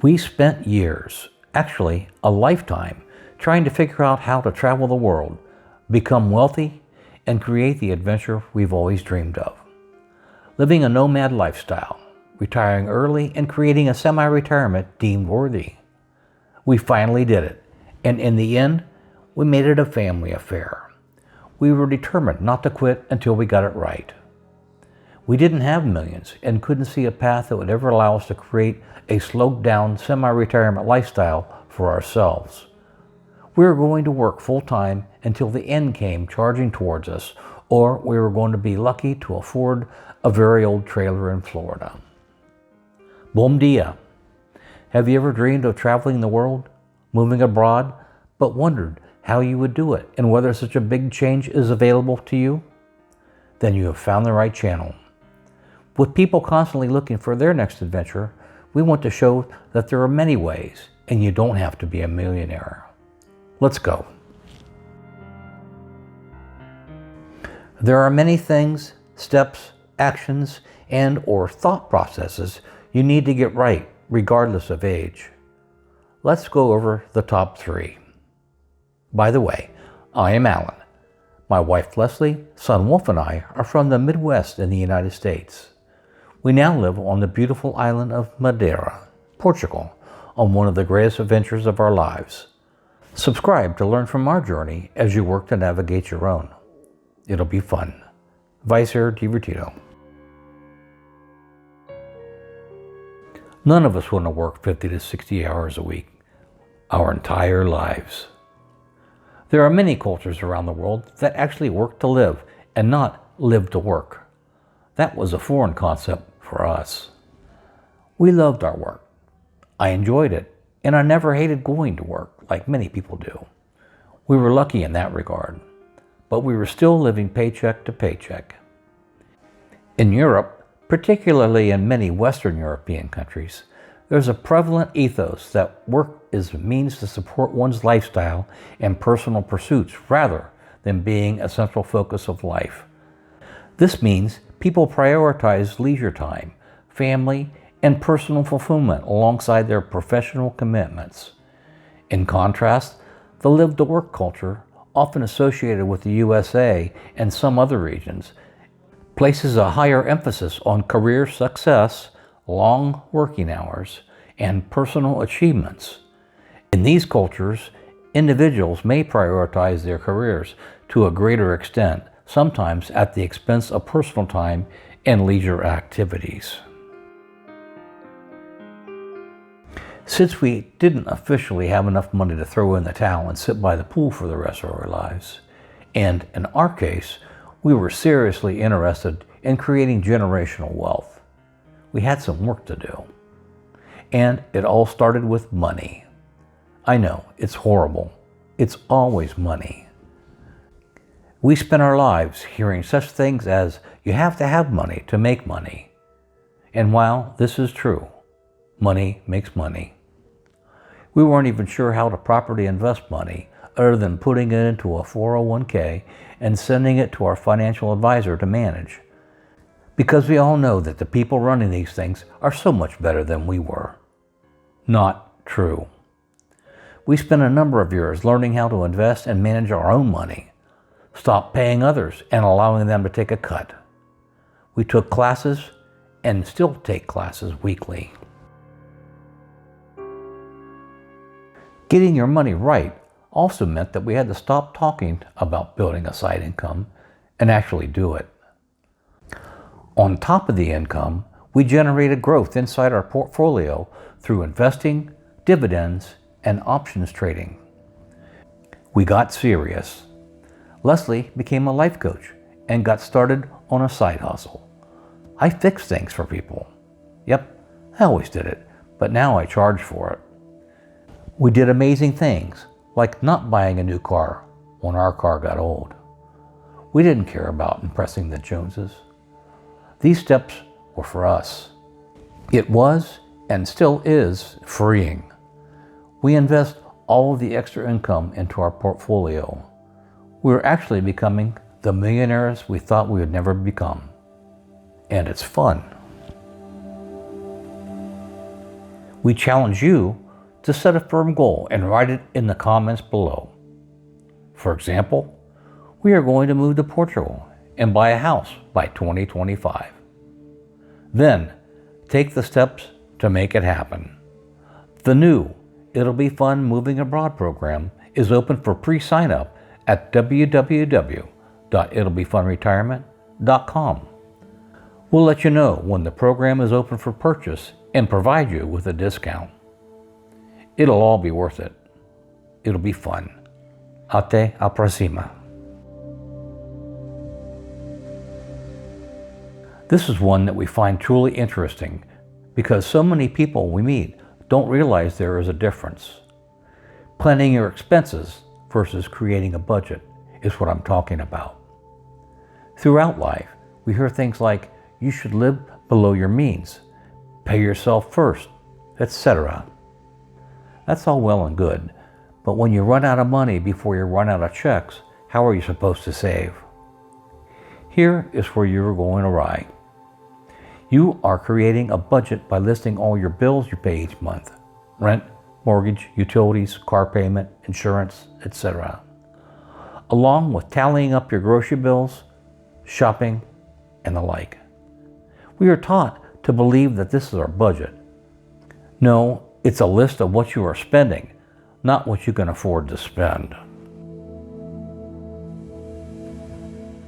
We spent years, actually a lifetime, trying to figure out how to travel the world, become wealthy, and create the adventure we've always dreamed of. Living a nomad lifestyle, retiring early, and creating a semi-retirement deemed worthy. We finally did it, and in the end, we made it a family affair. We were determined not to quit until we got it right. We didn't have millions and couldn't see a path that would ever allow us to create a slowed-down semi-retirement lifestyle for ourselves. We were going to work full-time until the end came charging towards us, or we were going to be lucky to afford a very old trailer in Florida. Bom dia. Have you ever dreamed of traveling the world, moving abroad, but wondered how you would do it and whether such a big change is available to you? Then you have found the right channel. With people constantly looking for their next adventure, we want to show that there are many ways and you don't have to be a millionaire. Let's go. There are many things, steps, actions, and or thought processes you need to get right regardless of age. Let's go over the top 3. By the way, I am Alan. My wife Leslie, son Wolf, and I are from the Midwest in the United States. We now live on the beautiful island of Madeira, Portugal, on one of the greatest adventures of our lives. Subscribe to learn from our journey as you work to navigate your own. It'll be fun. Vicer divertido. None of us want to work 50 to 60 hours a week, our entire lives. There are many cultures around the world that actually work to live and not live to work. That was a foreign concept for us. We loved our work. I enjoyed it, and I never hated going to work like many people do. We were lucky in that regard, but we were still living paycheck to paycheck. In Europe, particularly in many Western European countries, there's a prevalent ethos that work is a means to support one's lifestyle and personal pursuits rather than being a central focus of life. This means people prioritize leisure time, family, and personal fulfillment alongside their professional commitments. In contrast, the live-to-work culture, often associated with the USA and some other regions, places a higher emphasis on career success, long working hours, and personal achievements. In these cultures, individuals may prioritize their careers to a greater extent, sometimes at the expense of personal time and leisure activities. Since we didn't officially have enough money to throw in the towel and sit by the pool for the rest of our lives, and in our case, we were seriously interested in creating generational wealth, we had some work to do. And it all started with money. I know, it's horrible. It's always money. We spent our lives hearing such things as, you have to have money to make money. And while this is true, money makes money. We weren't even sure how to properly invest money other than putting it into a 401k and sending it to our financial advisor to manage. Because we all know that the people running these things are so much better than we were. Not true. We spent a number of years learning how to invest and manage our own money, stop paying others and allowing them to take a cut. We took classes and still take classes weekly. Getting your money right also meant that we had to stop talking about building a side income and actually do it. On top of the income, we generated growth inside our portfolio through investing, dividends, and options trading. We got serious. Leslie became a life coach and got started on a side hustle. I fixed things for people. Yep, I always did it, but now I charge for it. We did amazing things, like not buying a new car when our car got old. We didn't care about impressing the Joneses. These steps were for us. It was, and still is, freeing. We invest all of the extra income into our portfolio. We're actually becoming the millionaires we thought we would never become. And it's fun. We challenge you to set a firm goal and write it in the comments below. For example, we are going to move to Portugal and buy a house by 2025. Then, take the steps to make it happen. The new It'll Be Fun Moving Abroad program is open for pre-sign-up at www.it'llbefunretirement.com. We'll let you know when the program is open for purchase and provide you with a discount. It'll all be worth it. It'll be fun. Até a próxima. This is one that we find truly interesting because so many people we meet don't realize there is a difference. Planning your expenses versus creating a budget is what I'm talking about. Throughout life, we hear things like, you should live below your means, pay yourself first, etc. That's all well and good, but when you run out of money before you run out of checks, how are you supposed to save? Here is where you're going awry. You are creating a budget by listing all your bills you pay each month: rent, mortgage, utilities, car payment, insurance, etc. Along with tallying up your grocery bills, shopping, and the like. We are taught to believe that this is our budget. No, it's a list of what you are spending, not what you can afford to spend.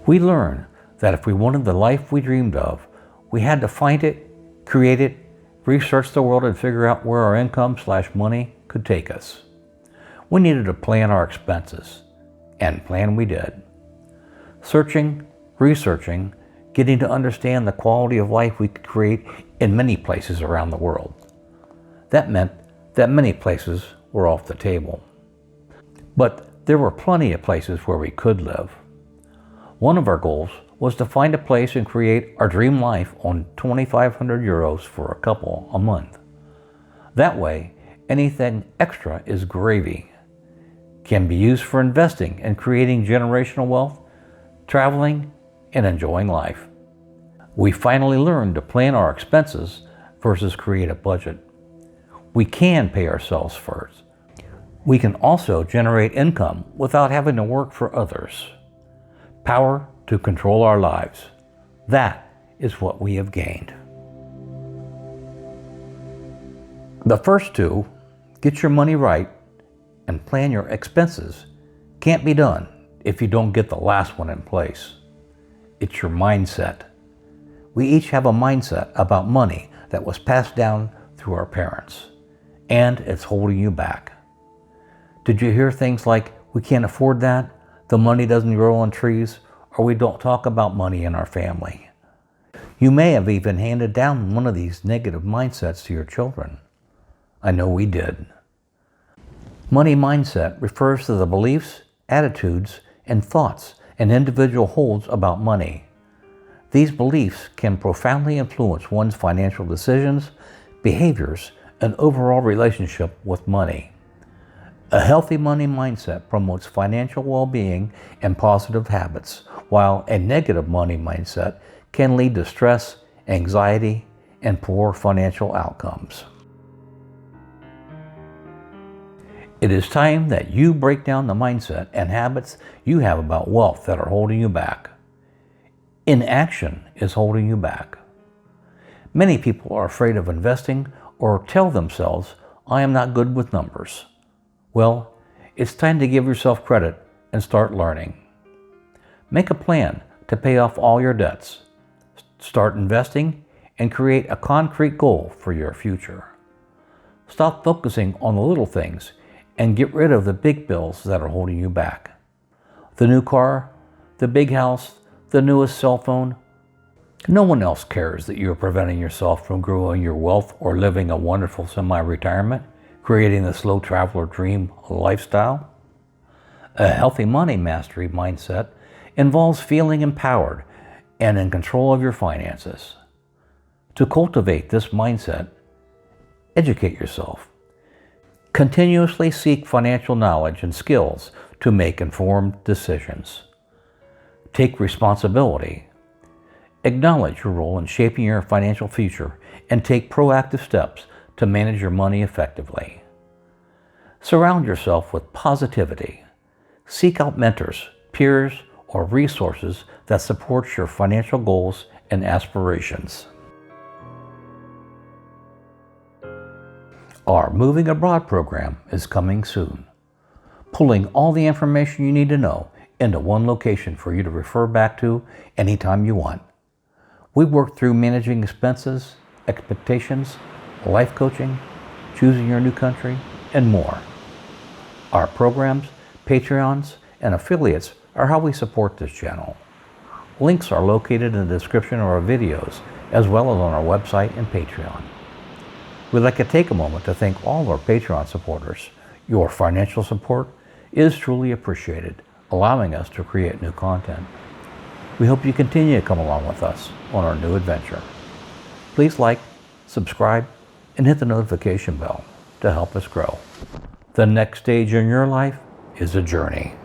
We learn that if we wanted the life we dreamed of, we had to find it, create it, research the world, and figure out where our income/money could take us. We needed to plan our expenses, and plan we did. Searching, researching, getting to understand the quality of life we could create in many places around the world. That meant that many places were off the table. But there were plenty of places where we could live. One of our goals was to find a place and create our dream life on 2,500 euros for a couple a month. That way, anything extra is gravy. Can be used for investing and creating generational wealth, traveling, and enjoying life. We finally learned to plan our expenses versus create a budget. We can pay ourselves first. We can also generate income without having to work for others. Power to control our lives. That is what we have gained. The first two, get your money right and plan your expenses, can't be done if you don't get the last one in place. It's your mindset. We each have a mindset about money that was passed down through our parents, and it's holding you back. Did you hear things like, we can't afford that, the money doesn't grow on trees, or we don't talk about money in our family? You may have even handed down one of these negative mindsets to your children. I know we did. Money mindset refers to the beliefs, attitudes, and thoughts an individual holds about money. These beliefs can profoundly influence one's financial decisions, behaviors, and overall relationship with money. A healthy money mindset promotes financial well-being and positive habits, while a negative money mindset can lead to stress, anxiety, and poor financial outcomes. It is time that you break down the mindset and habits you have about wealth that are holding you back. Inaction is holding you back. Many people are afraid of investing or tell themselves, I am not good with numbers. Well, it's time to give yourself credit and start learning. Make a plan to pay off all your debts. Start investing and create a concrete goal for your future. Stop focusing on the little things and get rid of the big bills that are holding you back. The new car, the big house, the newest cell phone. No one else cares that you are preventing yourself from growing your wealth or living a wonderful semi-retirement, creating the slow traveler dream lifestyle. A healthy money mastery mindset involves feeling empowered and in control of your finances. To cultivate this mindset, educate yourself. Continuously seek financial knowledge and skills to make informed decisions. Take responsibility. Acknowledge your role in shaping your financial future and take proactive steps to manage your money effectively. Surround yourself with positivity. Seek out mentors, peers, or resources that support your financial goals and aspirations. Our Moving Abroad program is coming soon, pulling all the information you need to know into one location for you to refer back to anytime you want. We work through managing expenses, expectations, life coaching, choosing your new country, and more. Our programs, Patreons, and affiliates are how we support this channel. Links are located in the description of our videos, as well as on our website and Patreon. We'd like to take a moment to thank all of our Patreon supporters. Your financial support is truly appreciated, allowing us to create new content. We hope you continue to come along with us on our new adventure. Please like, subscribe, and hit the notification bell to help us grow. The next stage in your life is a journey.